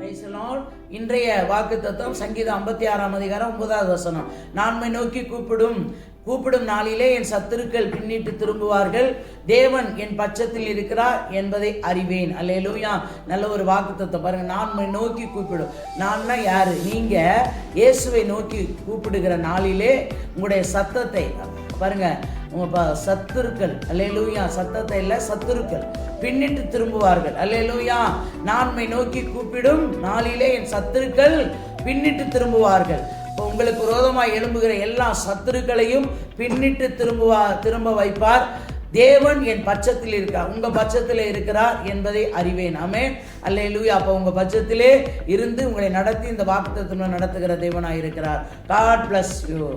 Praise the Lord. இன்றைய வாக்குத்தத்தம் சங்கீதம் 56 அதிகாரம் 9வது வசனம். நான் உம்மை நோக்கி கூப்பிடும் நாளிலே என் சத்துருக்கள் பின்னிட்டு திரும்புவார்கள். தேவன் என் பட்சத்தில் இருக்கிறார் என்பதை அறிவேன். அல்லேலூயா. நல்ல ஒரு வாக்குத்தத்தம் பாருங்க. நான் உம்மை நோக்கி கூப்பிடும். நான்னா யாரு? நீங்க இயேசுவை நோக்கி கூப்பிடுகிற நாளிலே உங்களுடைய சத்தத்தை பாருங்க, உங்க சத்துருக்கள், அல்லேலூயா, சத்தத்தை இல்லை சத்துருக்கள் பின்னிட்டு திரும்புவார்கள். அல்லேலூயா. நான் உம்மை நோக்கி கூப்பிடும் நாளிலே என் சத்துருக்கள் பின்னிட்டு திரும்புவார்கள். இப்போ உங்களுக்கு விரோதமாக எழும்புகிற எல்லா சத்துருக்களையும் பின்னிட்டு திரும்ப வைப்பார். தேவன் என் பட்சத்தில் இருக்கிறார், உங்க பட்சத்தில் இருக்கிறார் என்பதை அறிவேன். ஆமென். அல்லேலூயா. அப்போ உங்க பட்சத்திலே இருந்து உங்களை நடத்தி இந்த வாக்குத்தத்தம் நடத்துகிற தேவனாய் இருக்கிறார். God bless you.